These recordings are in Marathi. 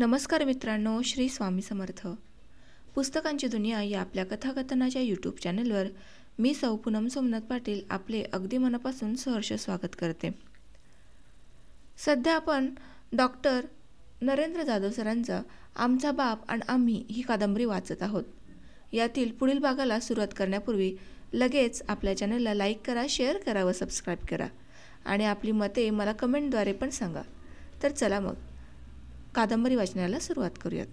नमस्कार मित्रांनो, श्री स्वामी समर्थ. पुस्तकांची दुनिया या आपल्या कथाकथनाच्या यूट्यूब चॅनलवर मी सौ पूनम सोमनाथ पाटील आपले अगदी मनापासून सहर्ष स्वागत करते. सध्या आपण डॉक्टर नरेंद्र जाधव सरांचा आमचा बाप आणि आम्ही ही कादंबरी वाचत आहोत. यातील पुढील भागाला सुरुवात करण्यापूर्वी लगेच आपल्या चॅनलला लाईक करा, शेअर करा व सबस्क्राईब करा आणि आपली मते मला कमेंटद्वारे पण सांगा. तर चला मग कादंबरी वाचनाला सुरुवात करूयात.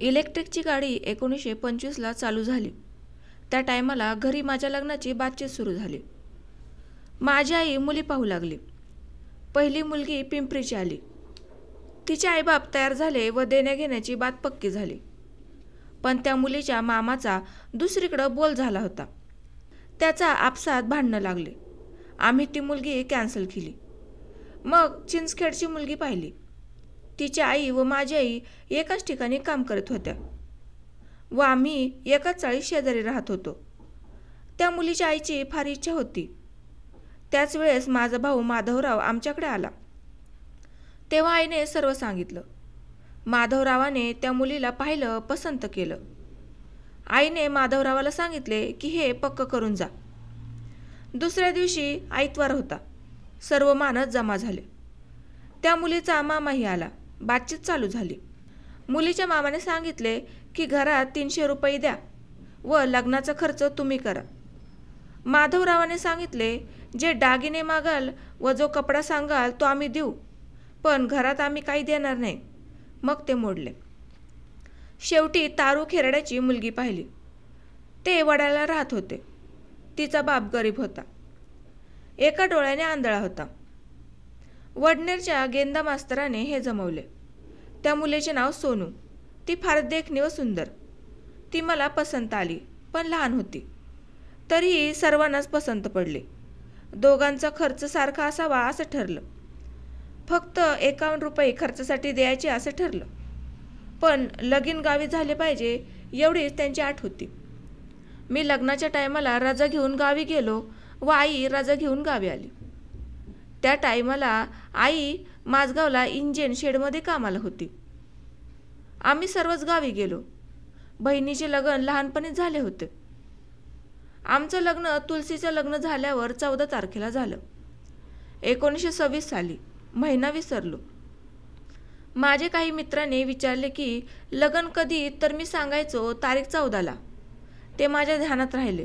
इलेक्ट्रिकची गाडी 1925ला चालू झाली. त्या टायमाला घरी माझ्या लग्नाची बातचीत सुरू झाली. माझी आई मुली पाहू लागली. पहिली मुलगी पिंपरीची आली. तिचे आईबाप तयार झाले व देण्याघेण्याची बात पक्की झाली. पण त्या मुलीच्या मामाचा दुसरीकडं बोल झाला होता. त्याचा आपसात भांडणं लागले. आम्ही ती मुलगी कॅन्सल केली. मग चिंचखेडची मुलगी पाहिली. तिची आई व माझी आई एकाच ठिकाणी काम करत होत्या व आम्ही एकाच चाळीत शेजारी राहत होतो. त्या मुलीच्या आईची फार इच्छा होती. त्याच वेळेस माझा भाऊ माधवराव आमच्याकडे आला. तेव्हा आईने सर्व सांगितलं. माधवरावाने त्या मुलीला पाहिलं, पसंत केलं. आईने माधवरावाला सांगितले की हे पक्क करून जा. दुसऱ्या दिवशी आईतवार होता. सर्व माणस जमा झाले. त्या मुलीचा मामाही आला. बातचीत चालू झाली. मुलीच्या मामाने सांगितले की घरात 300 रुपये द्या व लग्नाचा खर्च तुम्ही करा. माधवरावाने सांगितले जे दागिने मागाल व जो कपडा सांगाल तो आम्ही देऊ, पण घरात आम्ही काही देणार नाही. मग ते मोडले. शेवटी तारू खेरड्याची मुलगी पाहिली. ते वडाळ्याला राहत होते. तिचा बाप गरीब होता. एका डोळ्याने आंधळा होता. वडनेरच्या गेंदा मास्तराने हे जमवले. त्या मुलीचे नाव सोनू. ती फार देखणी व सुंदर. ती मला पसंत आली, पण लहान होती. तरीही सर्वांनाच पसंत पडली. दोघांचा खर्च सारखा असावा असं ठरलं. फक्त 51 रुपये खर्चासाठी द्यायचे असं ठरलं. पण लगीन गावी झाले पाहिजे एवढीच त्यांची आठ होती. मी लग्नाच्या टायमाला रजा घेऊन गावी गेलो व आई रजा घेऊन गावी आली. त्या टायमाला आई माझगावला इंजिन शेडमध्ये कामाला होती. आम्ही सर्वच गावी गेलो. बहिणीचे लग्न लहानपणीच झाले होते. आमचं लग्न तुलसीचं लग्न झाल्यावर 14 तारखेला झालं. 1926 साली. महिना विसरलो. माझे काही मित्रांनी विचारले की लग्न कधी, तर मी सांगायचो तारीख 14ला. ते माझ्या ध्यानात राहिले.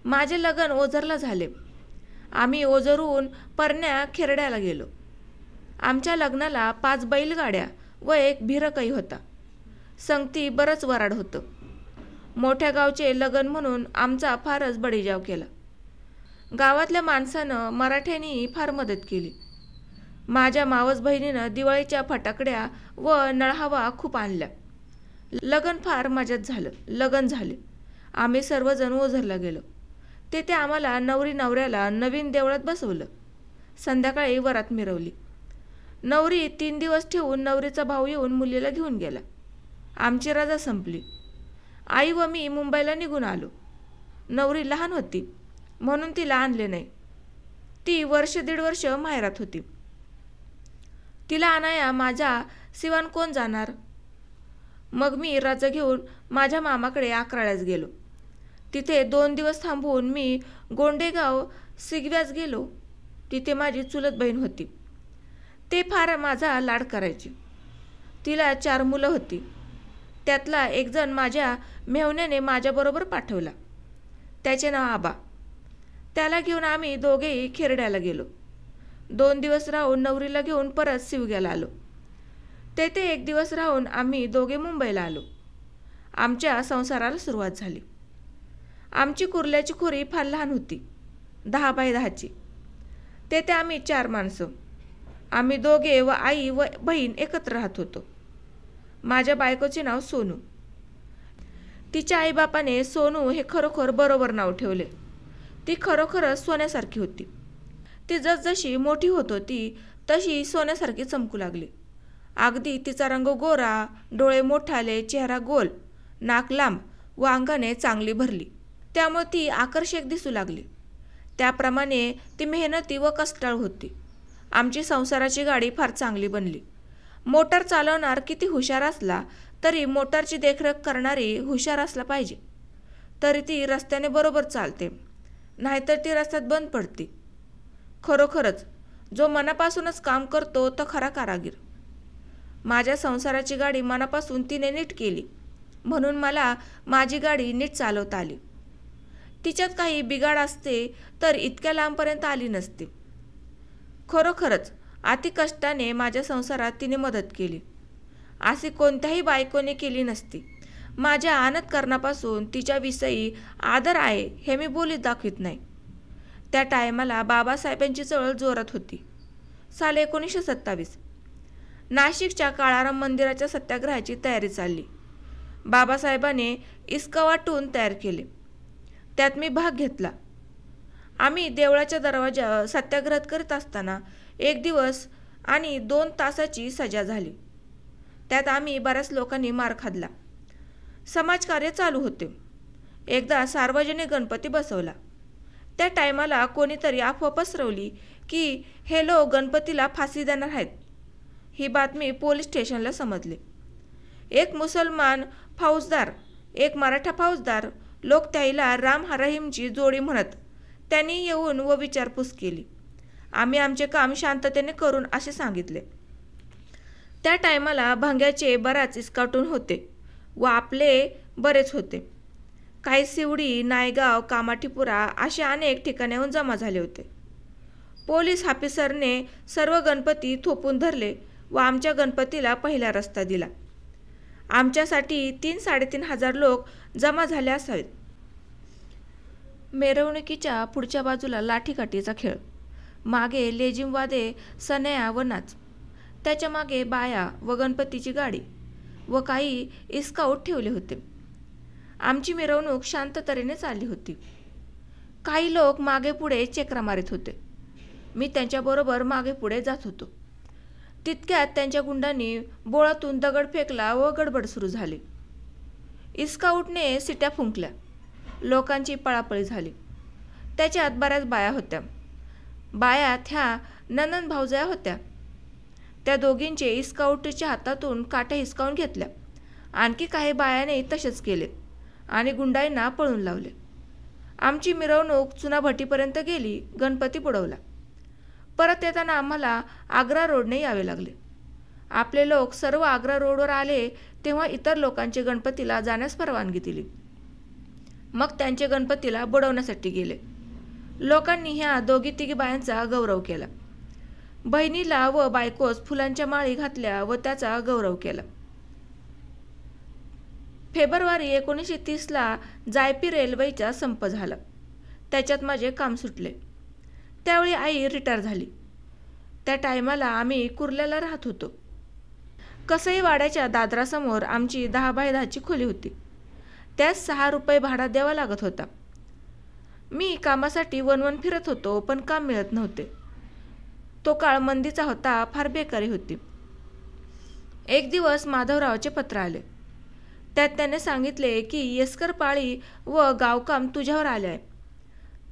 माझे लग्न ओझरला झाले. आम्ही ओझरहून परण्या खेरड्याला गेलो. आमच्या लग्नाला 5 बैलगाड्या व एक भिरकही होता. संगती बरंच वराड होतं. मोठ्या गावचे लग्न म्हणून आमचा फारच बडीजाव केला. गावातल्या माणसानं मराठ्यांनी फार मदत केली. माझ्या मावस बहिणीनं दिवाळीच्या फटाकड्या व नळहवा खूप आणल्या. लग्न फार मजात झालं. लग्न झाले. आम्ही सर्वजण ओझरला गेलो. तेथे आम्हाला नवरी नवऱ्याला नवीन देवळात बसवलं. संध्याकाळी वरात मिरवली. नवरी 3 दिवस ठेवून नवरीचा भाऊ येऊन मुलीला घेऊन गेला. आमची रजा संपली. आई व मी मुंबईला निघून आलो. नवरी लहान होती म्हणून तिला आणले नाही. ती 1-1.5 वर्ष माहेरात होती. तिला आणाया माझ्या सिवान कोण जाणार. मग मी रजा घेऊन माझ्या मामाकडे अकराळ्यास गेलो. तिथे 2 दिवस थांबून मी गोंडेगाव सिगव्यास गेलो. तिथे माझी चुलत बहीण होती. ते फार माझा लाड करायची. तिला 4 मुलं होती. त्यातला एक जण माझ्या मेहुण्याने माझ्याबरोबर पाठवला. त्याचे नाव आबा. त्याला घेऊन आम्ही दोघेही खेरड्याला गेलो. 2 दिवस राहून नवरीला घेऊन परत सिवग्याला आलो. तेथे 1 दिवस राहून आम्ही दोघे मुंबईला आलो. आमच्या संसाराला सुरुवात झाली. आमची कुर्ल्याची खोरी फार लहान होती. 10 बाय 10ची. तेथे आम्ही 4 माणसं. आम्ही दोघे व आई व बहीण एकत्र राहत होतो. माझ्या बायकोचे नाव सोनू. तिच्या आईबापाने सोनू हे खरोखर बरोबर नाव ठेवले. ती खरोखरच सोन्यासारखी होती. ती जसजशी मोठी होत होती तशी सोन्यासारखी चमकू लागली. अगदी तिचा रंग गोरा, डोळे मोठाले, चेहरा गोल, नाक लांब व अंगाने चांगली भरली. त्यामुळे ती आकर्षक दिसू लागली. त्याप्रमाणे ती मेहनती व कष्टाळू होती. आमची संसाराची गाडी फार चांगली बनली. मोटार चालवणार किती हुशार असला तरी मोटारची देखरेख करणारी हुशार असला पाहिजे, तरी ती रस्त्याने बरोबर चालते, नाहीतर ती रस्त्यात बंद पडते. खरोखरच जो मनापासूनच काम करतो तो खरा कारागीर. माझ्या संसाराची गाडी मनापासून तिने नीट केली, म्हणून मला माझी गाडी नीट चालवता आली. तिच्यात काही बिघाड असते तर इतक्या लांबपर्यंत आली नसती. खरोखरच अति कष्टाने माझ्या संसारात तिने मदत केली, अशी कोणत्याही बायकोने केली नसती. माझ्या अनाथकरणापासून तिच्याविषयी आदर आहे हे मी बोलीत दाखवित नाही. त्या टायमाला बाबासाहेबांची चळवळ जोरात होती. साल 1927 नाशिकच्या काळाराम मंदिराच्या सत्याग्रहाची तयारी चालली. बाबासाहेबांनी इस्का वाटून तयार केले, त्यात मी भाग घेतला. आम्ही देवळाच्या दरवाजा सत्याग्रह करीत असताना 1 दिवस आणि 2 तासाची सजा झाली. त्यात आम्ही बऱ्याच लोकांनी मार खाल्ला. समाजकार्य चालू होते. एकदा सार्वजनिक गणपती बसवला. त्या टायमाला कोणीतरी अफवा पसरवली की हे लोक गणपतीला फाशी देणार आहेत. ही बातमी पोलीस स्टेशनला समजली. एक मुसलमान फौजदार, एक मराठा फौजदार, लोक त्याला राम रहीमची जोडी म्हणत, त्यांनी येऊन व विचारपूस केली. आम्ही आमचे काम शांततेने करून असे सांगितले. त्या टायमाला भांग्याचे बराच इस्काटून होते व आपले बरेच होते. काही सिवडी, नायगाव, कामाठीपुरा अशा अनेक ठिकाणाहून जमा झाले होते. पोलीस ऑफिसरने सर्व गणपती थोपून धरले व आमच्या गणपतीला पहिला रस्ता दिला. आमच्यासाठी 3-3.5 हजार लोक जमा झाले असावेत. मिरवणुकीच्या पुढच्या बाजूला लाठीकाठीचा खेळ, मागे लेझिम वादे, सनया व नाच, त्याच्या मागे बाया व गणपतीची गाडी व काही इस्काउट ठेवले होते. आमची मिरवणूक शांत तऱ्हेने चालली होती. काही लोक मागे पुढे चक्रा मारित होते. मी त्यांच्याबरोबर मागे पुढे जात होतो. तितक्यात त्यांच्या गुंडांनी बोळातून दगड फेकला व गडबड सुरू झाली. इस्काउटने सिट्या फुंकल्या. लोकांची पळापळी झाली. त्याच्यात बऱ्याच बाया होत्या. बाया त्या ननंद भाऊजया होत्या. त्या दोघींचे इस्काउटच्या हातातून काठ्या हिसकावून घेतल्या. आणखी काही बायाने तसेच केले आणि गुंडांना पळून लावले. आमची मिरवणूक चुनाभट्टीपर्यंत गेली. गणपती बुडवला. परत येताना आम्हाला आग्रा रोडने यावे लागले. आपले लोक सर्व आग्रा रोडवर आले तेव्हा इतर लोकांचे गणपतीला जाण्यास परवानगी दिली. मग त्यांचे गणपतीला बुडवण्यासाठी गेले. लोकांनी ह्या 2-3 बायांचा गौरव केला. बहिणीला व बायकोस फुलांच्या माळी घातल्या व त्याचा गौरव केला. फेब्रुवारी 1930ला जायपी रेल्वेचा संप झाला. त्याच्यात माझे काम सुटले. त्यावेळी आई रिटायर झाली. त्या टायमाला आम्ही कुर्ल्याला राहत होतो. कसई वाड्याच्या दादरासमोर आमची 10x10ची खोली होती. त्यात 6 रुपये भाडा द्यावा लागत होता. मी कामासाठी वनवन फिरत होतो, पण काम मिळत नव्हते. तो काळ मंदीचा होता, फार बेकारी होती. एक दिवस माधवरावाचे पत्र आले. त्यात त्याने सांगितले की येसकर पाळी व गावकाम तुझ्यावर आले आहे,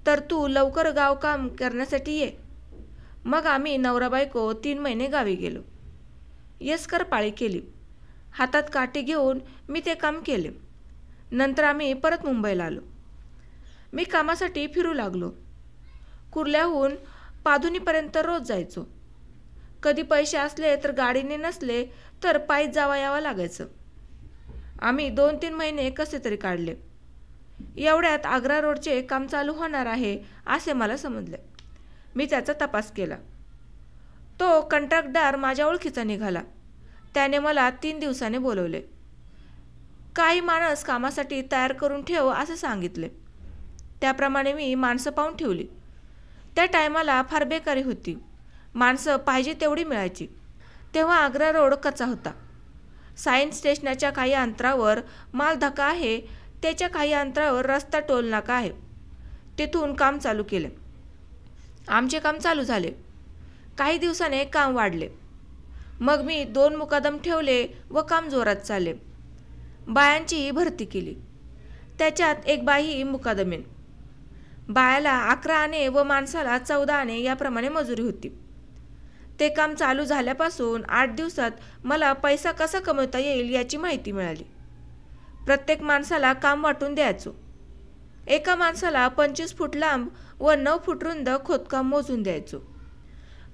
तर तू लवकर गावकाम करण्यासाठी ये. मग आम्ही नवरा बायको 3 महिने गावी गेलो. येसकर पाळी केली. हातात काठी घेऊन मी ते काम केले. नंतर आम्ही परत मुंबईला आलो. मी कामासाठी फिरू लागलो. कुर्ल्याहून पाधुनीपर्यंत रोज जायचो. कधी पैसे असले तर गाडीने, नसले तर पायीच जावा यावं लागायचं. आम्ही 2-3 महिने कसे तरी काढले. एवढ्यात आग्रा रोडचे काम चालू होणार आहे असे मला समजले. मी त्याचा तपास केला. तो कंत्राटदार माझ्या ओळखीचा निघाला. त्याने मला 3 दिवसाने बोलवले. काही माणस कामासाठी तयार करून ठेव असे सांगितले. त्याप्रमाणे मी माणसं पाहून ठेवली. त्या टायमाला फार बेकारी होती. माणसं पाहिजे तेवढी मिळायची. तेव्हा आग्रा रोड कच्चा होता. सायन्स स्टेशनच्या काही अंतरावर मालधक्का आहे, त्याच्या काही अंतरावर रस्ता टोल नाका आहे. तिथून काम चालू केले. आमचे काम चालू झाले. काही दिवसाने काम वाढले. मग मी 2 मुकादम ठेवले व काम जोरात चालले. बायांचीही भरती केली. त्याच्यात एक बाई मुकादमीन. बायाला 11 आणे व माणसाला 14 आणे याप्रमाणे मजुरी होती. ते काम चालू झाल्यापासून 8 दिवसात मला पैसा कसा कमवता येईल याची माहिती मिळाली. प्रत्येक माणसाला काम वाटून द्यायचो. एका माणसाला 25 फूट लांब व 9 फूट रुंद खोदकाम मोजून द्यायचो.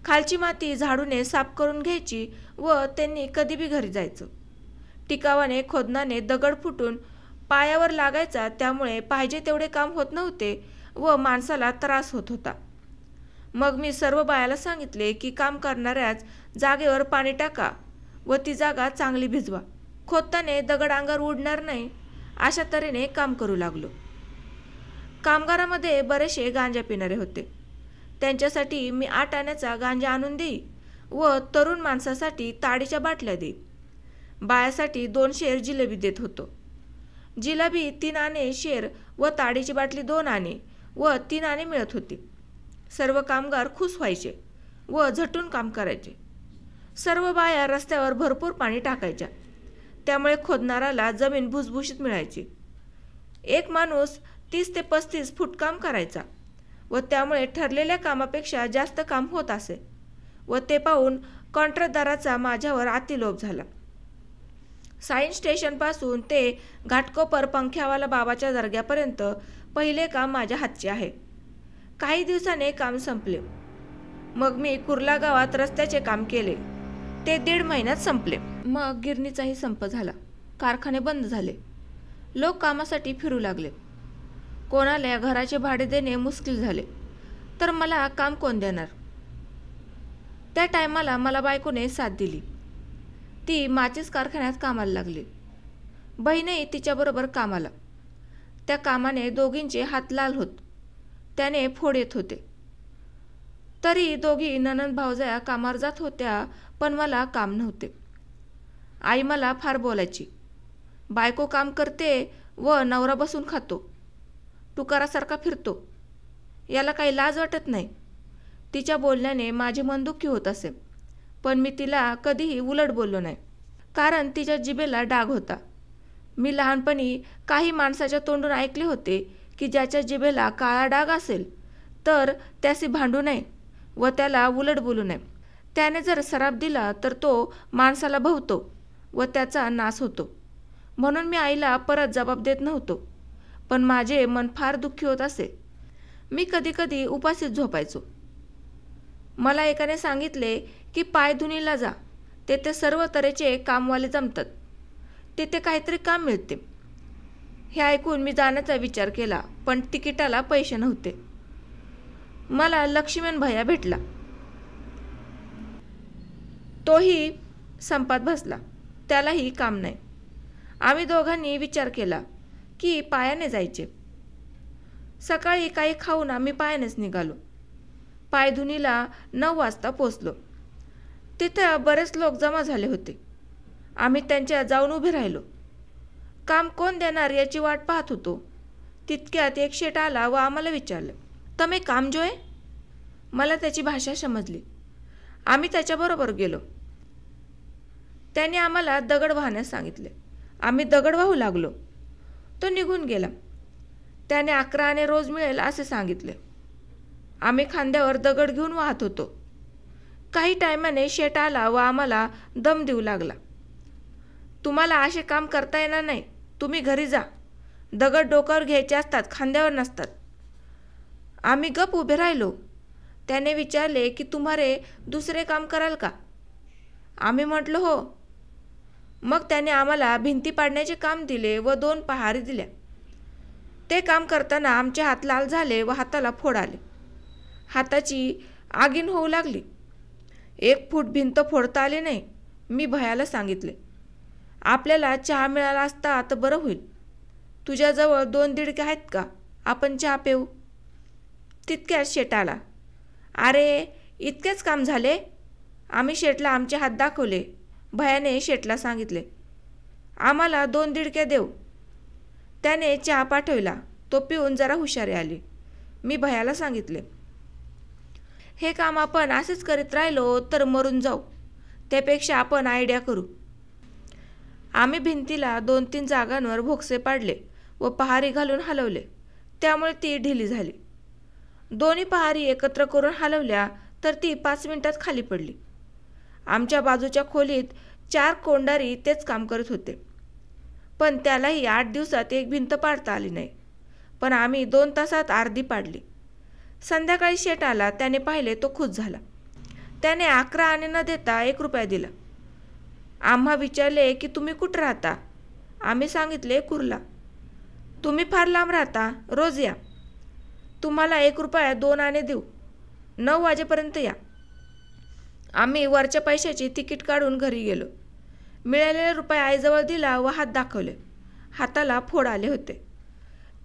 खालची माती झाडूने साफ करून घ्यायची व त्यांनी कधी बी घरी जायचं. टिकावाने खोदनाने दगड फुटून पायावर लागायचा, त्यामुळे पाहिजे तेवढे काम होत नव्हते व माणसाला त्रास होत होता. मग मी सर्व बायाला सांगितले की काम करणाऱ्याच जागेवर पाणी टाका व ती जागा चांगली भिजवा. खोदताने दगड अंगावर उडणार नाही अशा तऱ्हेने काम करू लागलो. कामगारामध्ये बरेचसे गांजा पिणारे होते. त्यांच्यासाठी मी 8 आण्याचा गांजा आणून देई व तरुण माणसासाठी ताडीच्या बाटल्या देई. बायासाठी 2 शेर जिलेबी देत होतो. जिलेबी 3 आणे शेर व ताडीची बाटली 2 आणे व 3 आणे मिळत होती. सर्व कामगार खुश व्हायचे व झटून काम करायचे. सर्व बाया रस्त्यावर भरपूर पाणी टाकायच्या, त्यामुळे खोदणाराला जमीन भुसभुशीत मिळायची. एक माणूस 30 ते 35 फूट काम करायचा व त्यामुळे ठरलेल्या कामापेक्षा जास्त काम होत असे व ते पाहून कॉन्ट्रॅक्टदाराचा माझ्यावर अतिलोभ झाला. सायन्स स्टेशनपासून ते घाटकोपर पंख्यावाला बाबाच्या दर्ग्यापर्यंत पहिले काम माझ्या हातचे आहे. काही दिवसाने काम संपले. मग मी कुर्ला गावात रस्त्याचे काम केले. ते 1.5 महिन्यात संपले. मग गिरणीचाही संप झाला. कारखाने बंद झाले. लोक कामासाठी फिरू लागले. कोणाला घराचे भाडे देणे मुश्किल झाले, तर मला काम कोण देणार? त्या टायमाला मला बायकोने साथ दिली. ती माचीस कारखान्यात कामाला लागली. बहीणही तिच्याबरोबर कामाला. त्या कामाने दोघींचे हात लाल होत. त्याने फोड येत होते. तरी दोघी नणंद भावजया कामावर जात होत्या, पण मला काम नव्हते. आई मला फार बोलायची. बायको काम करते व नवरा बसून खातो, टुकारासारखा फिरतो, याला काही लाज वाटत नाही. तिच्या बोलण्याने माझे मन दुःखी होत असे, पण मी तिला कधीही उलट बोललो नाही, कारण तिच्या जिभेला डाग होता. मी लहानपणी काही माणसाच्या तोंडून ऐकले होते की ज्याच्या जिभेला काळा डाग असेल तर त्याशी भांडू नये व त्याला उलट बोलू नये. त्याने जर सराप दिला तर तो माणसाला भवतो व त्याचा नाश होतो. म्हणून मी आईला परत जबाब देत नव्हतो, पण माझे मन फार दुःखी होत असे. मी कधीकधी उपाशीच झोपायचो. मला एकाने सांगितले की पायधुनीला जा, तेथे सर्व तऱ्हेचे कामवाले जमतात, तेथे काहीतरी काम मिळते. हे ऐकून मी जाण्याचा विचार केला, पण तिकिटाला पैसे नव्हते. मला लक्ष्मण भैया भेटला. तोही संपात बसला. त्यालाही काम नाही. आम्ही दोघांनी विचार केला की पायाने जायचे. सकाळी काही खाऊन आम्ही पायानेच निघालो. पायधुनीला 9 वाजता पोचलो. तिथं बरेच लोक जमा झाले होते. आम्ही त्यांच्या जाऊन उभे राहिलो. काम कोण देणार याची वाट पाहत होतो. तितक्यात एक शेट आला व आम्हाला विचारलं, "तमे काम जो आहे?" मला त्याची भाषा समजली. आम्ही त्याच्याबरोबर गेलो. त्याने आम्हाला दगड वाहण्यास सांगितले. आम्ही दगड वाहू लागलो. तो निघून गेला. त्याने 11 आणे रोज मिळेल असे सांगितले. आम्ही खांद्यावर दगड घेऊन वाहत होतो. काही टायमाने शेट आला व आम्हाला दम देऊ लागला. "तुम्हाला असे काम करता येणार नाही, तुम्ही घरी जा. दगड डोक्यावर घ्यायचे असतात, खांद्यावर नसतात." आम्ही गप उभे राहिलो. त्याने विचारले की तुम्हारे दुसरे काम कराल का? आम्ही म्हटलं हो. मग त्याने आम्हाला भिंती पाडण्याचे काम दिले व 2 पहारी दिल्या. ते काम करताना आमचे हात लाल झाले व हाताला फोड आले. हाताची आगीन होऊ लागली. 1 फूट भिंत फोडता आली नाही. मी भैयाला सांगितले, "आपल्याला चहा मिळाला असता तर बरं होईल. तुझ्याजवळ 2 दिडके आहेत का? आपण चहा पिऊ." तितक्यात शेट आला. "अरे, इतकेच काम झाले?" आम्ही शेटला आमचे हात दाखवले. भैयाने शेटला सांगितले, "आम्हाला 2 दिडके देऊ." त्याने चहा पाठवला. तो पिऊन जरा हुशारी आली. मी भैयाला सांगितले, "हे काम आपण असेच करीत राहिलो तर मरून जाऊ. त्यापेक्षा आपण आयडिया करू." आम्ही भिंतीला 2-3 जागांवर भोकसे पाडले व पहारी घालून हलवले. त्यामुळे ती ढिली झाली. दोन्ही पहारी एकत्र करून हलवल्या तर ती 5 मिनिटात खाली पडली. आमच्या बाजूच्या खोलीत 4 कोंडारी तेच काम करत होते. पण त्यालाही 8 दिवसात एक भिंत पाडता आली नाही. पण आम्ही 2 तासात अर्धी पाडली. संध्याकाळी शेट आला. त्याने पाहिले तो खुश झाला. त्याने 11 आणे न देता 1 रुपया दिला. आम्हा विचारले की तुम्ही कुठं राहता? आम्ही सांगितले कुर्ला. तुम्ही फार लांब राहता, रोज या. तुम्हाला 1 रुपया 2 आणे देऊ. 9 वाजेपर्यंत या. आम्ही वरच्या पैशाची तिकीट काढून घरी गेलो. मिळालेला रुपया आईजवळ दिला व हात दाखवले. हाताला फोड आले होते.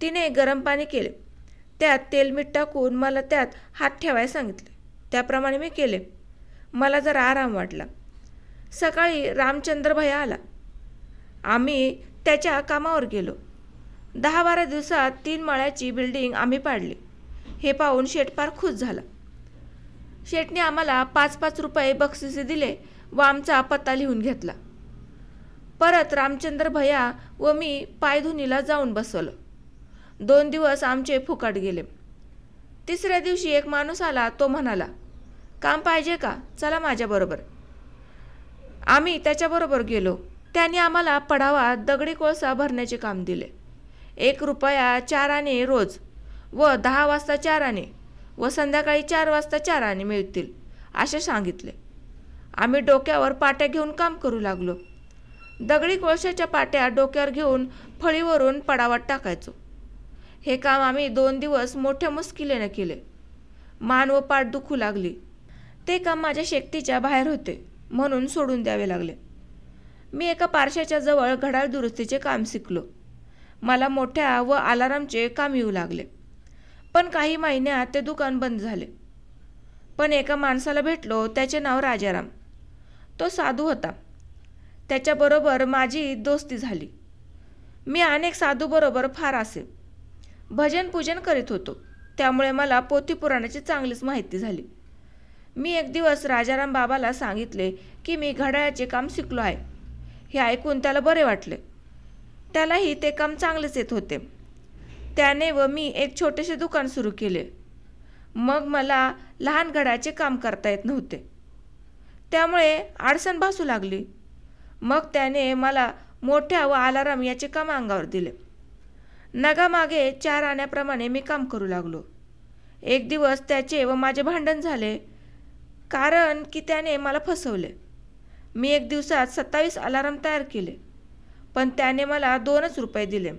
तिने गरम पाणी केले. त्यात तेल मीठ टाकून मला त्यात हात ठेवायला सांगितले. त्याप्रमाणे मी केले. मला जरा आराम वाटला. सकाळी रामचंद्र भैया आला. आम्ही त्याच्या कामावर गेलो. 10-12 दिवसात 3 माळ्याची बिल्डिंग आम्ही पाडली. हे पाहून शेठ फार खुश झाला. शेठने आम्हाला 5-5 रुपये बक्षिसे दिले व आमचा पत्ता लिहून घेतला. परत रामचंद्र भैया व मी पायधुनीला जाऊन बसवलं. 2 दिवस आमचे फुकट गेले. तिसऱ्या दिवशी एक माणूस आला. तो म्हणाला, काम पाहिजे का? चला माझ्याबरोबर. आम्ही त्याच्याबरोबर गेलो. त्याने आम्हाला पडावात दगडी कोळसा भरण्याचे काम दिले. 1 रुपया 4 आणे रोज व 10 वाजता 4 आणे व संध्याकाळी 4 वाजता 4 आणे मिळतील असे सांगितले. आम्ही डोक्यावर पाट्या घेऊन काम करू लागलो. दगडी कोळशाच्या पाट्या डोक्यावर घेऊन फळीवरून पडावात टाकायचो. हे काम आम्ही 2 दिवस मोठ्या मुश्किलीने केले. मान व पाठ दुखू लागली. ते काम माझ्या शेकटीच्या बाहेर होते म्हणून सोडून द्यावे लागले. मी एका पारशाच्या जवळ घड्याळ दुरुस्तीचे काम शिकलो. मला मोठ्या व अलारामचे काम येऊ लागले. पण काही महिन्यात ते दुकान बंद झाले. पण एका माणसाला भेटलो. त्याचे नाव राजाराम. तो साधू होता. त्याच्याबरोबर माझी दोस्ती झाली. मी अनेक साधूबरोबर फार असे भजन पूजन करीत होतो. त्यामुळे मला पोथी पुराणाची चांगलीच माहिती झाली. मी एक दिवस राजाराम बाबाला सांगितले की मी घड्याळाचे काम शिकलो आहे. हे ऐकून त्याला बरे वाटले. त्यालाही ते काम चांगलेच येत होते. त्याने व मी एक छोटेसे दुकान सुरू केले. मग मला लहान घड्याळाचे काम करता येत नव्हते. त्यामुळे अडचण भासू लागली. मग त्याने मला मोठ्या व अलाराम याचे काम अंगावर दिले. नगामागे 4 आण्याप्रमाणे मी काम करू लागलो. एक दिवस त्याचे व माझे भांडण झाले, कारण की त्याने मला फसवले. मी 1 दिवसात 27 अलाराम तयार केले. पण त्याने मला 2च रुपये दिले.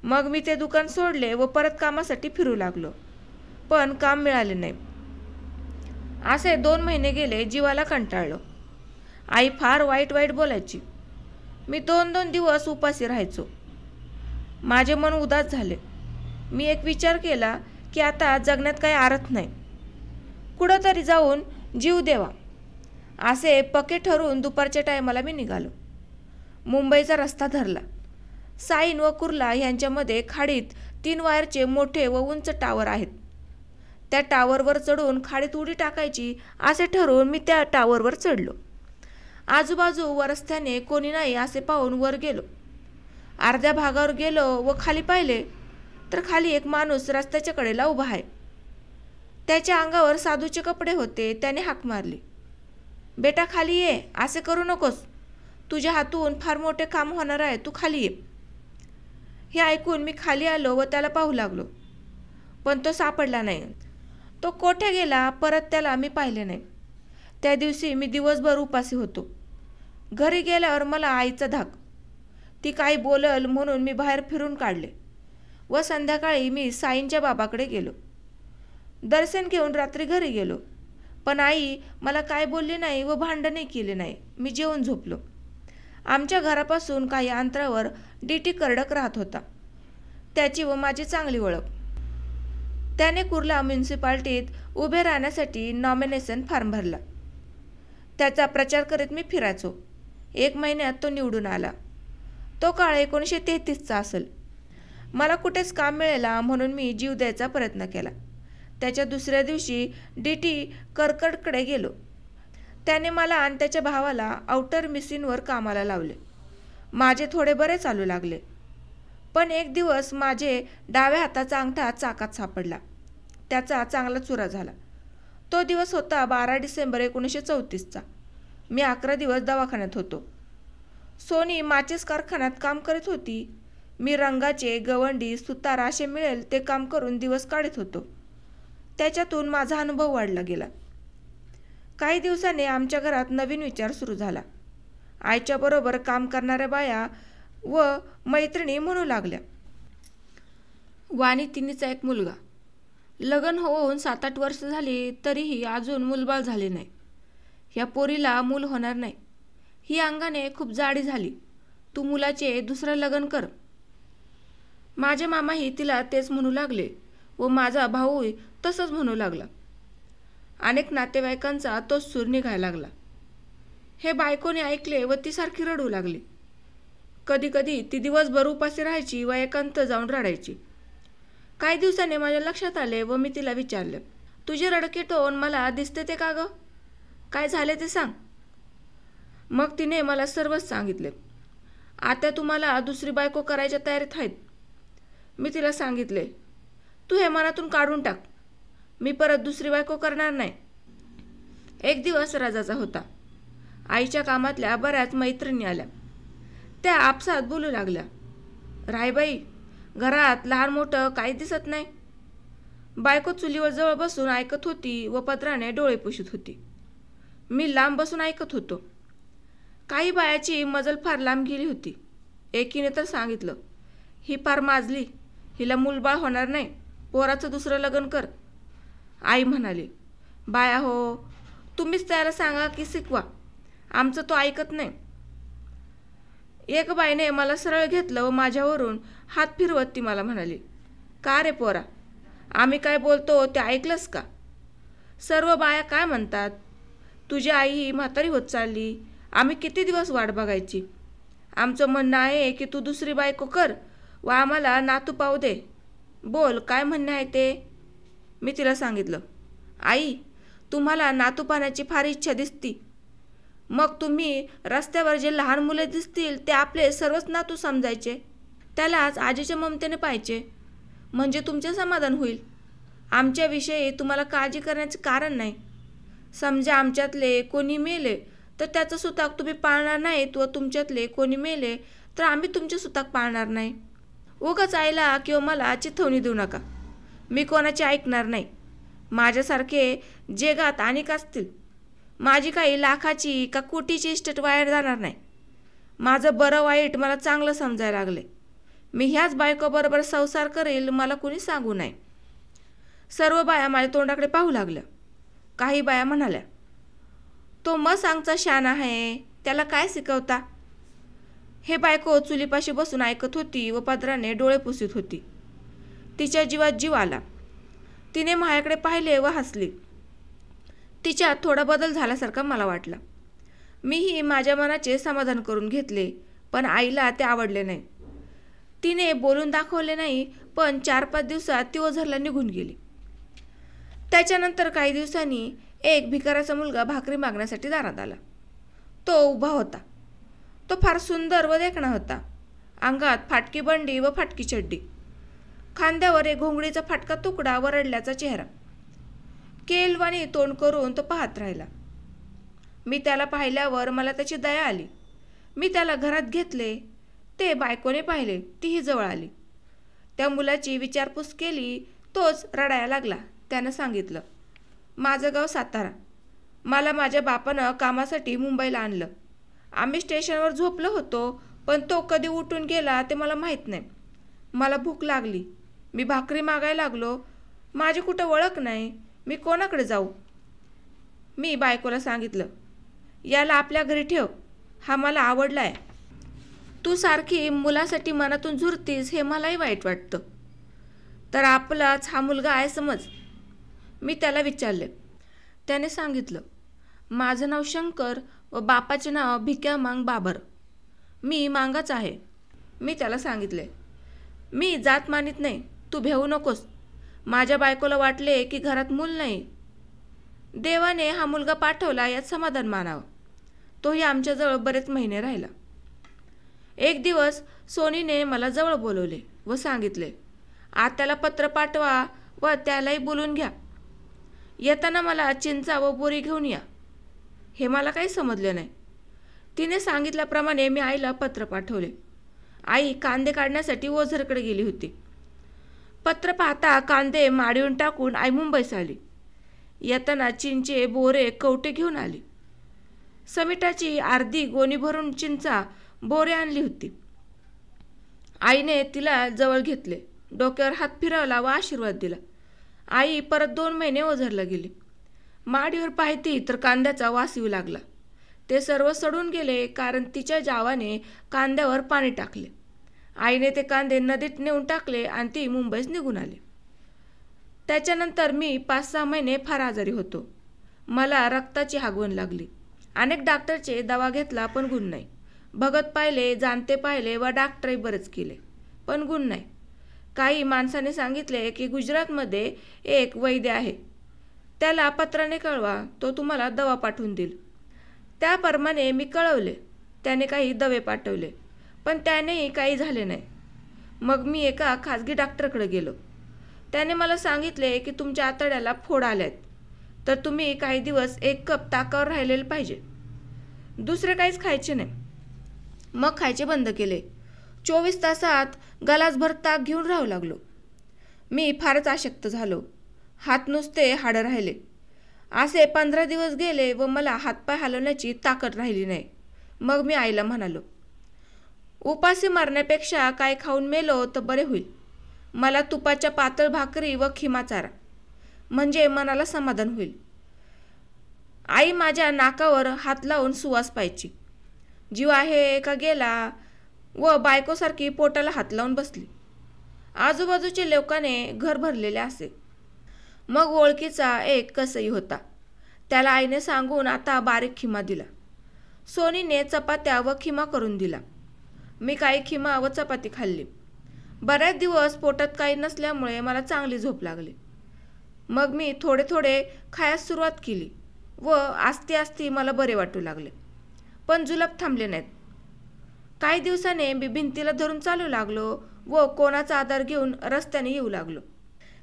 मग मी ते दुकान सोडले व परत कामासाठी फिरू लागलो. पण काम मिळाले नाही. असे 2 महिने गेले. जीवाला कंटाळलो. आई फार वाईट बोलायची. मी 2-2 दिवस उपाशी राहायचो. माझे मन उदास झाले. मी एक विचार केला की आता जगण्यात काही अर्थ नाही. कुठंतरी जाऊन जीव देवा असे पक्के ठरवून दुपारच्या टायमाला मी निघालो. मुंबईचा रस्ता धरला. साईन व कुर्ला यांच्यामध्ये खाडीत 3 वायरचे मोठे व उंच टावर आहेत. त्या टावरवर चढून खाडीत उडी टाकायची असे ठरवून मी त्या टावरवर चढलो. आजूबाजू व रस्त्याने कोणी नाही असे पाहून वर गेलो. अर्ध्या भागावर गेलो व खाली पाहिले तर खाली एक माणूस रस्त्याच्या कडेला उभा आहे. त्याच्या अंगावर साधूचे कपडे होते. त्याने हाक मारली, बेटा खाली ये, असे करू नकोस. तुझ्या हातून फार मोठे काम होणार आहे, तू खाली ये. हे ऐकून मी खाली आलो व त्याला पाहू लागलो. पण तो सापडला नाही. तो कोठे गेला परत त्याला मी पाहिले नाही. त्या दिवशी मी दिवसभर उपाशी होतो. घरी गेल्यावर मला आईचा धाक. ती काही बोलल म्हणून मी बाहेर फिरून काढले व संध्याकाळी मी साईंच्या बाबाकडे गेलो. दर्शन घेऊन रात्री घरी गेलो. पण आई मला काय बोलली नाही व भांडणही केले नाही. मी जेवून झोपलो. आमच्या घरापासून काही अंतरावर डीटी कर्डक राहत होता. त्याची व माझी चांगली ओळख. त्याने कुर्ला म्युन्सिपाल्टीत उभे राहण्यासाठी नॉमिनेशन फॉर्म भरला. त्याचा प्रचार करीत मी फिरायचो. 1 महिन्यात तो निवडून आला. तो काळ 1933चा असेल. मला कुठेच काम मिळेला म्हणून मी जीव द्यायचा प्रयत्न केला. त्याच्या दुसऱ्या दिवशी डीटी कर्कडकडे गेलो. त्याने मला आणि त्याच्या भावाला आउटर मिशीनवर कामाला लावले. माझे थोडे बरे चालू लागले. पण एक दिवस माझे डाव्या हाताचा अंगठा चाकात सापडला. त्याचा चांगला चुरा झाला. तो दिवस होता 12 डिसेंबर 1934चा. मी 11 दिवस दवाखान्यात होतो. सोनी माचीस कारखान्यात काम करत होती. मी रंगाचे, गवंडी, सुतार असे मिळेल ते काम करून दिवस काढत होतो. त्याच्यातून माझा अनुभव वाढला गेला. काही दिवसांनी आमच्या घरात नवीन विचार सुरू झाला. आईच्या बरोबर काम करणाऱ्या बाया व मैत्रिणी म्हणू लागल्या. वाणी तिनीचा एक मुलगा. लग्न होऊन 7-8 वर्ष झाली तरीही अजून मूलबाळ झाले नाही. या पोरीला मूल होणार नाही. ही अंगाने खूप जाडी झाली. तू मुलाचे दुसरं लग्न कर. माझे मामाही तिला तेच म्हणू लागले व माझा भाऊही तसंच म्हणू लागला. अनेक नातेवाईकांचा तोच सूर निघायला लागला. हे बायकोने ऐकले व ती सारखी रडू लागली. कधी कधी ती दिवसभर उपाशी राहायची व एकांत जाऊन रडायची. काही दिवसांनी माझ्या लक्षात आले व मी तिला विचारले, तुझे रडके टोन मला दिसते ते का ग? काय झाले ते सांग. मग तिने मला सर्वच सांगितले. आता तुम्हाला दुसरी बायको करायच्या तयारीत आहेत. मी तिला सांगितले, तू हे मनातून काढून टाक. मी परत दुसरी बायको करणार नाही. एक दिवस राजाचा होता. आईच्या कामातल्या बऱ्याच मैत्रिणी आल्या. त्या आपसात बोलू लागल्या. रायबाई, घरात लहान मोठं काही दिसत नाही. बायको चुलीवर जवळ बसून ऐकत होती व पदराने डोळे पुसत होती. मी लांब बसून ऐकत होतो. काही बायाची मजल फार लांब गेली होती. एकीने तर सांगितलं, ही फार माजली, हिला मूलबाळ होणार नाही, पोराचं दुसरं लग्न कर. आई म्हणाली, बाया हो, तुम्हीच त्याला सांगा की शिकवा, आमचं तो ऐकत नाही. एक बाईने मला सरळ घेतलं व माझ्यावरून हात फिरवत ती मला म्हणाली, का रे पोरा, आम्ही काय बोलतो ते ऐकलंस का? सर्व बाया काय म्हणतात? तुझी आई ही म्हातारी होत चालली, आम्ही किती दिवस वाट बघायची? आमचं म्हणणं आहे की तू दुसरी बायको कर व आम्हाला नातू पाहू दे. बोल, काय म्हणणं आहे ते? मी तिला सांगितलं, आई, तुम्हाला नातू पाहण्याची फार इच्छा दिसती. मग तुम्ही रस्त्यावर जे लहान मुले दिसतील ते आपले सर्वच नातू समजायचे. त्यालाच आजीच्या ममतेने पाहायचे, म्हणजे तुमचे समाधान होईल. आमच्याविषयी तुम्हाला काळजी करण्याचे कारण नाही. समजा आमच्यातले कोणी मेले तर त्याचं सुताक तुम्ही पाळणार नाहीत व तुमच्यातले कोणी मेले तर आम्ही तुमचे सुताक पाळणार नाही. उगाच आईला किंवा मला चिथवणी देऊ नका. मी कोणाचे ऐकणार नाही. माझ्यासारखे जगात अनेक असतील. माझी काही लाखाची का कोटीची इस्टेट वाया जाणार नाही. माझं बरं वाईट मला चांगलं समजायला लागले. मी ह्याच बायकोबरोबर संसार करेल, मला कोणी सांगू नये. सर्व बाया माझ्या तोंडाकडे पाहू लागल्या. काही बाया म्हणाल्या, तो सांगचा शान आहे, त्याला काय शिकवता? हे बायको चुलीपाशी बसून ऐकत होती व पदराने डोळे पुसत होती. तिच्या जीवात जीव आला. तिने माझ्याकडे पाहिले व हसली. तिच्यात थोडा बदल झाल्यासारखा मला वाटला. मीही माझ्या मनाचे समाधान करून घेतले, पण आईला ते आवडले नाही. तिने बोलून दाखवले नाही, पण 4-5 दिवसात ती ओझरला निघून गेली. त्याच्यानंतर काही दिवसांनी एक भिकाराचा मुलगा भाकरी मागण्यासाठी दारात आला. तो उभा होता. तो फार सुंदर व देखणा होता. अंगात फाटकी बंडी व फाटकी चड्डी, खांद्यावर एक घोंगडीचा फाटका तुकडा व रडल्याचा चेहरा. केलवाणी तोंड करून तो पाहत राहिला. मी त्याला पाहिल्यावर मला त्याची दया आली. मी त्याला घरात घेतले. ते बायकोने पाहिले, तीही जवळ आली. त्या मुलाची विचारपूस केली. तोच रडायला लागला. त्यानं सांगितलं, माझं गाव सातारा. मला माझ्या बापानं कामासाठी मुंबईला आणलं. आम्ही स्टेशनवर झोपलो होतो, पण तो कधी उठून गेला ते मला माहीत नाही. मला भूक लागली. मी भाकरी मागायला लागलो. माझी कुठं ओळख नाही. मी कोणाकडे जाऊ? मी बायकोला सांगितलं, याला आपल्या घरी ठेव, हा मला आवडला आहे. तू सारखी मुलासाठी मनातून झुरतीस हे मलाही वाईट वाटतं. तर आपलाच हा मुलगा आहे समज. मी त्याला विचारले. त्याने सांगितलं, माझं नाव शंकर व बापाचे नाव भिक्यामांग बाबर. मी मांगाच आहे. मी त्याला सांगितले, मी जात मानित नाही, तू भेऊ नकोस. माझ्या बायकोला वाटले की घरात मूल नाही. देवाने हा मुलगा पाठवला यात समाधान मानावं. तोही आमच्याजवळ बरेच महिने राहिला. एक दिवस सोनीने मला जवळ बोलवले व सांगितले, आत्याला पत्र पाठवा व त्यालाही बोलून घ्या. येताना मला चिंचा व बोरी घेऊन या. हे मला काही समजलं नाही. तिने सांगितल्याप्रमाणे मी आईला पत्र पाठवले. आई कांदे काढण्यासाठी ओझरकडे गेली होती. पत्र पाहता कांदे माडीवर टाकून आई मुंबईस आली. येताना चिंचे बोरे कवटे घेऊन आली. समिटाची अर्धी गोणी भरून चिंचा बोरे आणली होती. आईने तिला जवळ घेतले, डोक्यावर हात फिरवला व आशीर्वाद दिला. आई परत 2 महिने ओझरला गेली. माडीवर पाहती तर कांद्याचा वास येऊ लागला. ते सर्व सडून गेले, कारण तिच्या जावाने कांद्यावर पाणी टाकले. आईने ते कांदे नदीत नेऊन टाकले आणि ती मुंबईस निघून आली. त्याच्यानंतर मी 5-6 महिने फार आजारी होतो. मला रक्ताची हागवण लागली. अनेक डॉक्टरचे दवा घेतला पण गुण नाही. भगत पाहिले, जाणते पाहिले व डॉक्टरही बरेच केले पण गुण नाही. काही माणसाने सांगितले की गुजरातमध्ये एक वैद्य आहे, त्याला पत्राने कळवा, तो तुम्हाला दवा पाठवून देईल. त्याप्रमाणे मी कळवले. त्याने काही दवे पाठवले पण त्यानेही काही झाले नाही. मग मी एका खाजगी डॉक्टरकडे गेलो. त्याने मला सांगितले की तुमच्या आतड्याला फोड आल्यात, तर तुम्ही काही दिवस 1 कप ताकावर राहिलेले पाहिजे. दुसरे काहीच खायचे नाही. मग खायचे बंद केले. 24 तासात गलासभर ताक घेऊन राहू लागलो. मी फारच अशक्त झालो. हात नुसते हाडं राहिले. असे 15 दिवस गेले व मला हातपाय हलवण्याची ताकद राहिली नाही. मग मी आईला म्हणालो, उपाशी मारण्यापेक्षा काय खाऊन मेलो तर बरे होईल. मला तुपाच्या पातळ भाकरी व खिमा चारा, म्हणजे मनाला समाधान होईल. आई माझ्या नाकावर हात लावून सुवास पाहायची. जीव आहे का गेला व बायकोसारखी पोटाला हात लावून बसली. आजूबाजूचे लोकांनी घर भरलेले असे. मग ओळखीचा एक कसई होता, त्याला आईने सांगून आता बारीक खिमा दिला. सोनीने चपात्या व खिमा करून दिला. मी काही खिमा व चपाती खाल्ली. बऱ्याच दिवस पोटात काही नसल्यामुळे मला चांगली झोप लागली. मग मी थोडे थोडे खायला सुरुवात केली व आस्ते आस्ते मला बरे वाटू लागले. पण जुलाब थांबले नाहीत. काही दिवसाने मी भिंतीला धरून चालू लागलो व कोणाचा आधार घेऊन रस्त्याने येऊ लागलो.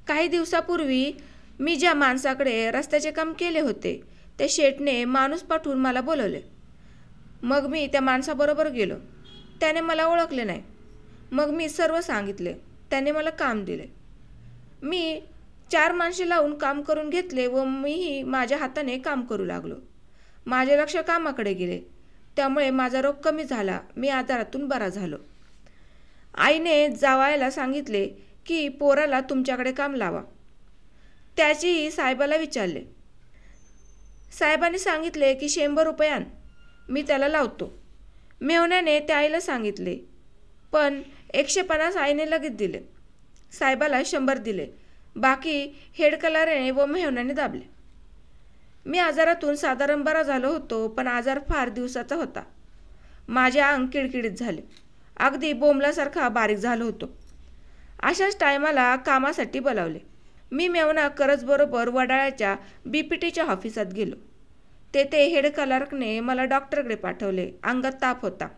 काही दिवसापूर्वी मी ज्या माणसाकडे रस्त्याचे काम केले होते, त्या शेठने माणूस पाठवून मला बोलवले. मग मी त्या माणसाबरोबर गेलो. त्याने मला ओळखले नाही. मग मी सर्व सांगितले. त्याने मला काम दिले. मी 4 माणसे लावून काम करून घेतले व मीही माझ्या हाताने काम करू लागलो. माझे लक्ष कामाकडे गेले, त्यामुळे माझा रोग कमी झाला. मी आजारातून बरा झालो. आईने जावायला सांगितले की पोराला तुमच्याकडे काम लावा. त्याचीही साहेबाला विचारले. साहेबांनी सांगितले की 100 रुपये आण, मी त्याला लावतो. मेवण्याने त्या आईला सांगितले, पण 150 आईने लगेच दिले. साहेबाला 100 दिले. बाकी हेडकलाऱ्याने व मेहण्याने दाबले. मी आजारातून साधारण बरा झालो होतो, पण आजार फार दिवसाचा होता. माझे अंग किडकिडीत झाले. अगदी बोंबलासारखा बारीक झालो होतो. अशाच टायमाला कामासाठी बोलावले. मी मेवना करजबरोबर वडाळ्याच्या BPTच्या ऑफिसात गेलो. तेथे हेड क्लर्कने मला डॉक्टरकडे पाठवले. अंगात ताप होता.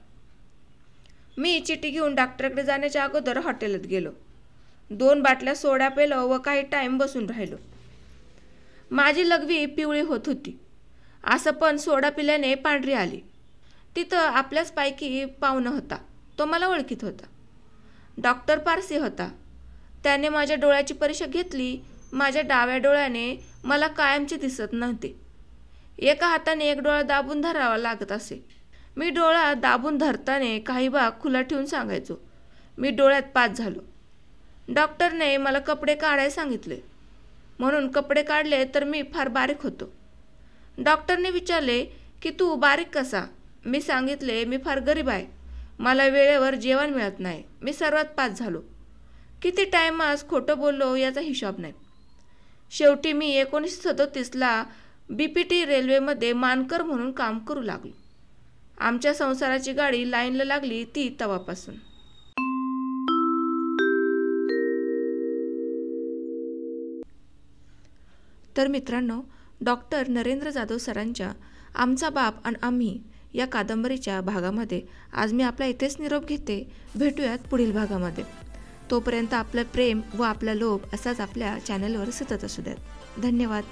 मी चिठी घेऊन डॉक्टरकडे जाण्याच्या अगोदर हॉटेलात गेलो. 2 बाटल्या सोडा पेलो व काही टाईम बसून राहिलो. माझी लघवी पिवळी होत होती. असं पण सोडा पिल्याने पांढरी आली. तिथं आपल्याच पैकी पाहुणा होता. तो मला ओळखीत होता. डॉक्टर पारसी होता. त्याने माझ्या डोळ्याची परीक्षा घेतली. माझ्या डाव्या डोळ्याने मला कायमचे दिसत नव्हते. एका हाताने एक डोळा दाबून धरावा लागत असे. मी डोळा दाबून धरताना काही भाग खुला ठेवून सांगायचो. मी डोळ्यात पास झालो. डॉक्टरने मला कपडे काढायला सांगितले, म्हणून कपडे काढले तर मी फार बारीक होतो. डॉक्टरने विचारले की तू बारीक कसा? मी सांगितले, मी फार गरीब आहे, मला वेळेवर जेवण मिळत नाही. मी सर्वात पास झालो. किती टायमास खोटं बोललो याचा हिशोब नाही. शेवटी मी 1937ला BPT रेल्वेमध्ये मानकर म्हणून काम करू लागलो. आमच्या संसाराची गाडी लाईनला लागली ती तवापासून. तर मित्रांनो, डॉक्टर नरेंद्र जाधव सरांच्या आमचा बाप आणि आम्ही या कादंबरीच्या भागामध्ये आज मी आपला इथेच निरोप घेते. भेटूयात पुढील भागामध्ये. तोपर्यंत आपलं प्रेम व आपला लोभ असाच आपल्या चॅनलवर सतत असू द्यात. धन्यवाद.